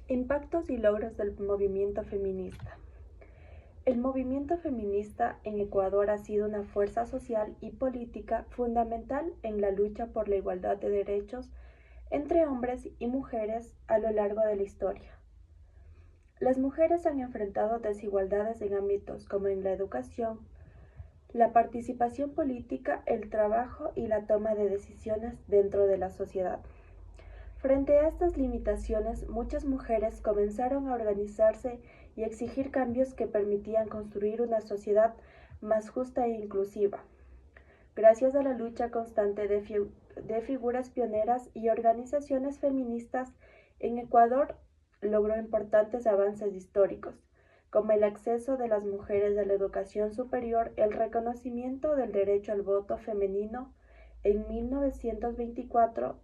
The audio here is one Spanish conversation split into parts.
Impactos y logros del movimiento feminista. El movimiento feminista en Ecuador ha sido una fuerza social y política fundamental en la lucha por la igualdad de derechos entre hombres y mujeres a lo largo de la historia. Las mujeres han enfrentado desigualdades en ámbitos como en la educación, la participación política, el trabajo y la toma de decisiones dentro de la sociedad. Frente a estas limitaciones, muchas mujeres comenzaron a organizarse y exigir cambios que permitían construir una sociedad más justa e inclusiva. Gracias a la lucha constante de figuras pioneras y organizaciones feministas, en Ecuador logró importantes avances históricos, como el acceso de las mujeres a la educación superior, el reconocimiento del derecho al voto femenino en 1924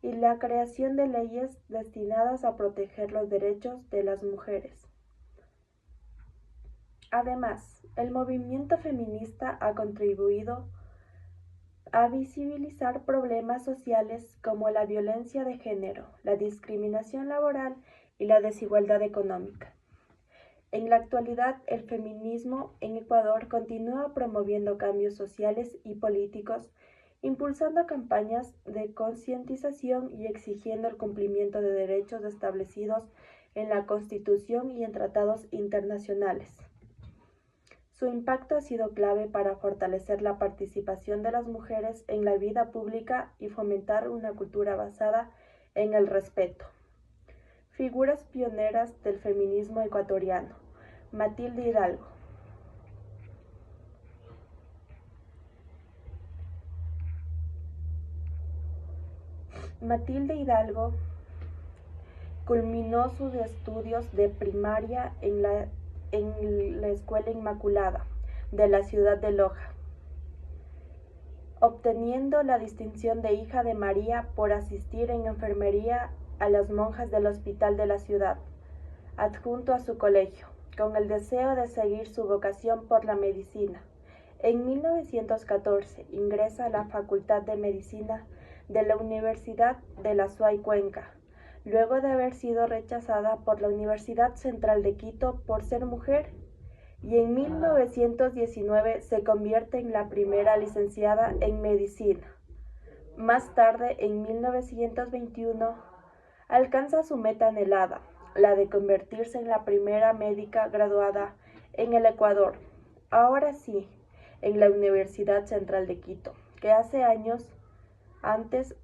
y la creación de leyes destinadas a proteger los derechos de las mujeres. Además, el movimiento feminista ha contribuido a visibilizar problemas sociales como la violencia de género, la discriminación laboral y la desigualdad económica. En la actualidad, el feminismo en Ecuador continúa promoviendo cambios sociales y políticos, impulsando campañas de concientización y exigiendo el cumplimiento de derechos establecidos en la Constitución y en tratados internacionales. Su impacto ha sido clave para fortalecer la participación de las mujeres en la vida pública y fomentar una cultura basada en el respeto. Figuras pioneras del feminismo ecuatoriano. Matilde Hidalgo. Matilde Hidalgo culminó sus estudios de primaria en la Escuela Inmaculada de la ciudad de Loja, obteniendo la distinción de hija de María por asistir en enfermería a las monjas del hospital de la ciudad, adjunto a su colegio, con el deseo de seguir su vocación por la medicina. En 1914 ingresa a la Facultad de Medicina de la Universidad de la Azuay Cuenca, luego de haber sido rechazada por la Universidad Central de Quito por ser mujer, y en 1919 se convierte en la primera licenciada en medicina. Más tarde, en 1921, alcanza su meta anhelada, la de convertirse en la primera médica graduada en el Ecuador, ahora sí, en la Universidad Central de Quito, que hace años antes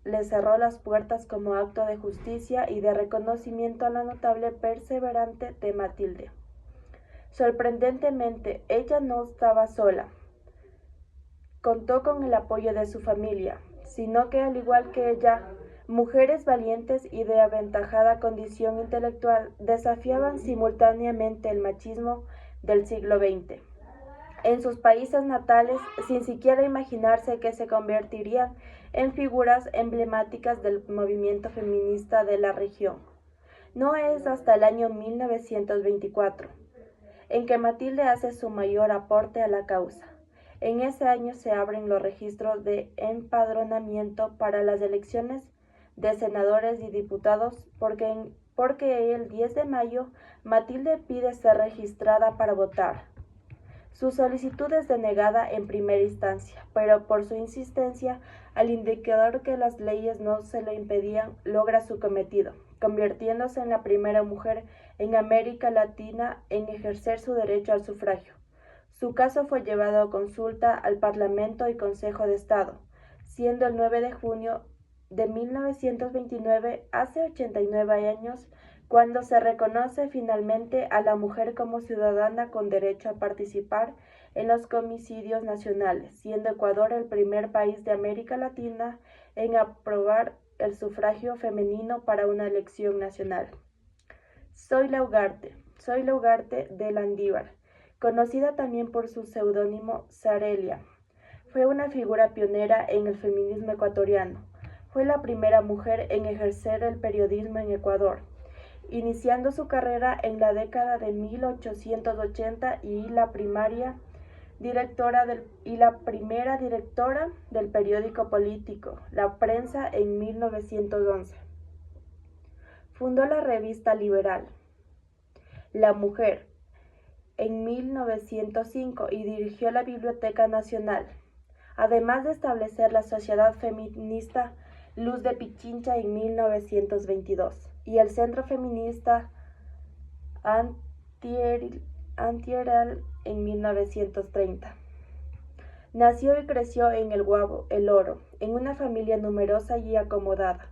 le cerró las puertas como acto de justicia y de reconocimiento a la notable perseverante de Matilde. Sorprendentemente, ella no estaba sola. Contó con el apoyo de su familia, sino que al igual que ella, mujeres valientes y de aventajada condición intelectual desafiaban simultáneamente el machismo del siglo XX. En sus países natales, sin siquiera imaginarse que se convertirían en figuras emblemáticas del movimiento feminista de la región. No es hasta el año 1924 en que Matilde hace su mayor aporte a la causa. En ese año se abren los registros de empadronamiento para las elecciones de senadores y diputados porque el 10 de mayo Matilde pide ser registrada para votar. Su solicitud es denegada en primera instancia, pero por su insistencia, al indicar que las leyes no se lo impedían, logra su cometido, convirtiéndose en la primera mujer en América Latina en ejercer su derecho al sufragio. Su caso fue llevado a consulta al Parlamento y Consejo de Estado, siendo el 9 de junio de 1929, hace 89 años, cuando se reconoce finalmente a la mujer como ciudadana con derecho a participar en los comicios nacionales, siendo Ecuador el primer país de América Latina en aprobar el sufragio femenino para una elección nacional. Zoila Ugarte de Landívar, conocida también por su seudónimo Zarelia, fue una figura pionera en el feminismo ecuatoriano. Fue la primera mujer en ejercer el periodismo en Ecuador, iniciando su carrera en la década de 1880 y la primera directora del periódico político La Prensa en 1911. Fundó la revista liberal La Mujer en 1905 y dirigió la Biblioteca Nacional, además de establecer la Sociedad Feminista Luz de Pichincha en 1922 y el Centro Feminista Antieral en 1930. Nació y creció en El Guabo, El Oro, en una familia numerosa y acomodada,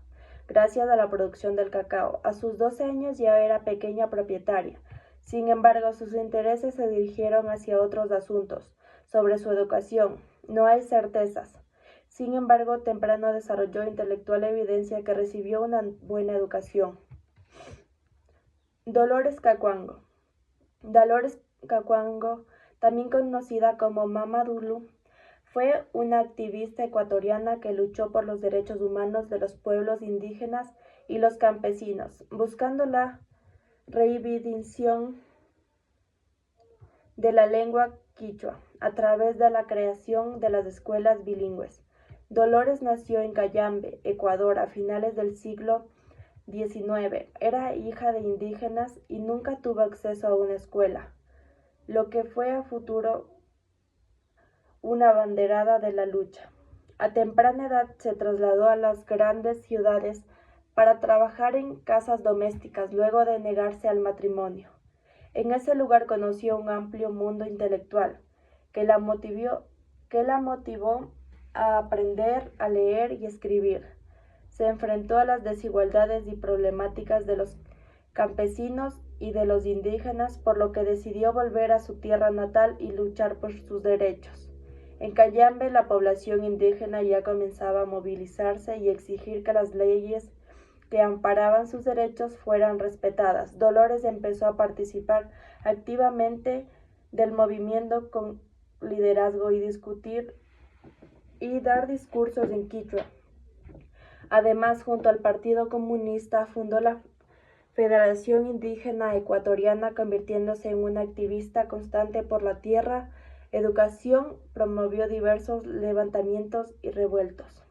gracias a la producción del cacao. A sus 12 años ya era pequeña propietaria. Sin embargo, sus intereses se dirigieron hacia otros asuntos. Sobre su educación, no hay certezas. Sin embargo, temprano desarrolló intelectual evidencia que recibió una buena educación. Dolores Cacuango. Dolores Cacuango, también conocida como Mama Dulu, fue una activista ecuatoriana que luchó por los derechos humanos de los pueblos indígenas y los campesinos, buscando la reivindicación de la lengua quichua a través de la creación de las escuelas bilingües. Dolores nació en Cayambe, Ecuador, a finales del siglo XIX. Era hija de indígenas y nunca tuvo acceso a una escuela, lo que fue a futuro una abanderada de la lucha. A temprana edad se trasladó a las grandes ciudades para trabajar en casas domésticas luego de negarse al matrimonio. En ese lugar conoció un amplio mundo intelectual que la motivó a aprender a leer y escribir. Se enfrentó a las desigualdades y problemáticas de los campesinos y de los indígenas, por lo que decidió volver a su tierra natal y luchar por sus derechos. En Cayambe, la población indígena ya comenzaba a movilizarse y exigir que las leyes que amparaban sus derechos fueran respetadas. Dolores empezó a participar activamente del movimiento con liderazgo y discutir y dar discursos en quichua. Además, junto al Partido Comunista, fundó la Federación Indígena Ecuatoriana, convirtiéndose en una activista constante por la tierra, educación, promovió diversos levantamientos y revueltos.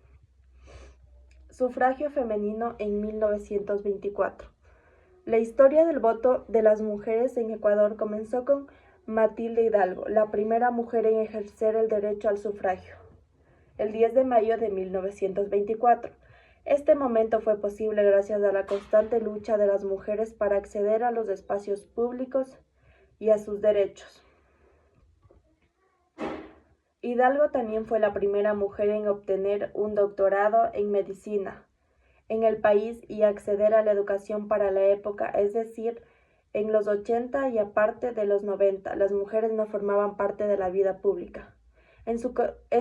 Sufragio femenino en 1924. La historia del voto de las mujeres en Ecuador comenzó con Matilde Hidalgo, la primera mujer en ejercer el derecho al sufragio, el 10 de mayo de 1924. Este momento fue posible gracias a la constante lucha de las mujeres para acceder a los espacios públicos y a sus derechos. Hidalgo también fue la primera mujer en obtener un doctorado en medicina en el país y acceder a la educación para la época, es decir, en los 80 y aparte de los 90, las mujeres no formaban parte de la vida pública. En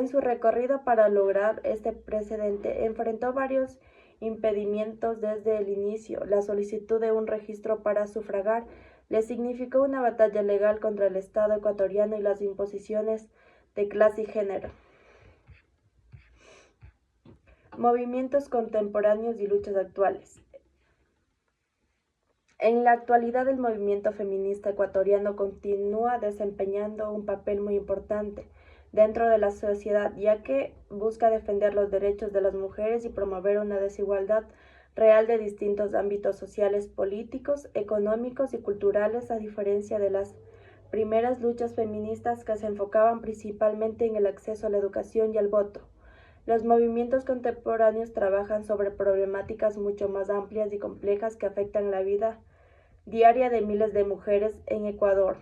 su recorrido para lograr este precedente, enfrentó varios impedimentos desde el inicio. La solicitud de un registro para sufragar le significó una batalla legal contra el Estado ecuatoriano y las imposiciones de clase y género. Movimientos contemporáneos y luchas actuales. En la actualidad, el movimiento feminista ecuatoriano continúa desempeñando un papel muy importante dentro de la sociedad, ya que busca defender los derechos de las mujeres y promover una desigualdad real de distintos ámbitos sociales, políticos, económicos y culturales, a diferencia de las primeras luchas feministas que se enfocaban principalmente en el acceso a la educación y al voto. Los movimientos contemporáneos trabajan sobre problemáticas mucho más amplias y complejas que afectan la vida diaria de miles de mujeres en Ecuador.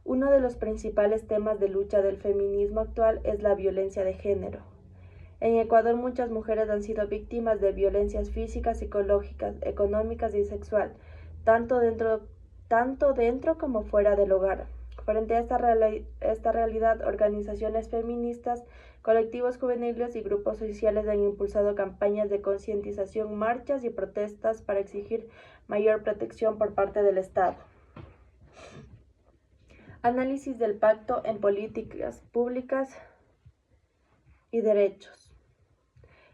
Uno de los principales temas de lucha del feminismo actual es la violencia de género. En Ecuador, muchas mujeres han sido víctimas de violencias físicas, psicológicas, económicas y sexual, tanto dentro como fuera del hogar. Frente a esta realidad, organizaciones feministas, colectivos juveniles y grupos sociales han impulsado campañas de concientización, marchas y protestas para exigir mayor protección por parte del Estado. Análisis del pacto en políticas públicas y derechos.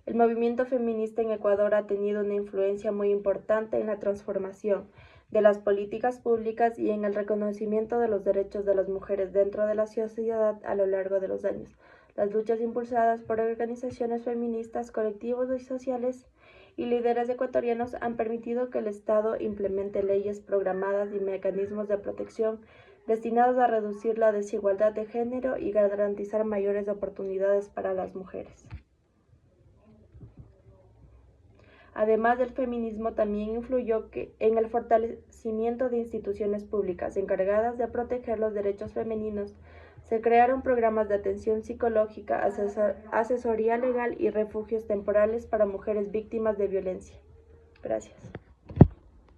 El movimiento feminista en Ecuador ha tenido una influencia muy importante en la transformación de las políticas públicas y en el reconocimiento de los derechos de las mujeres dentro de la sociedad a lo largo de los años. Las luchas impulsadas por organizaciones feministas, colectivos y sociales y líderes ecuatorianos han permitido que el Estado implemente leyes programadas y mecanismos de protección destinados a reducir la desigualdad de género y garantizar mayores oportunidades para las mujeres. Además del feminismo, también influyó en el fortalecimiento de instituciones públicas encargadas de proteger los derechos femeninos. Se crearon programas de atención psicológica, asesoría legal y refugios temporales para mujeres víctimas de violencia. Gracias.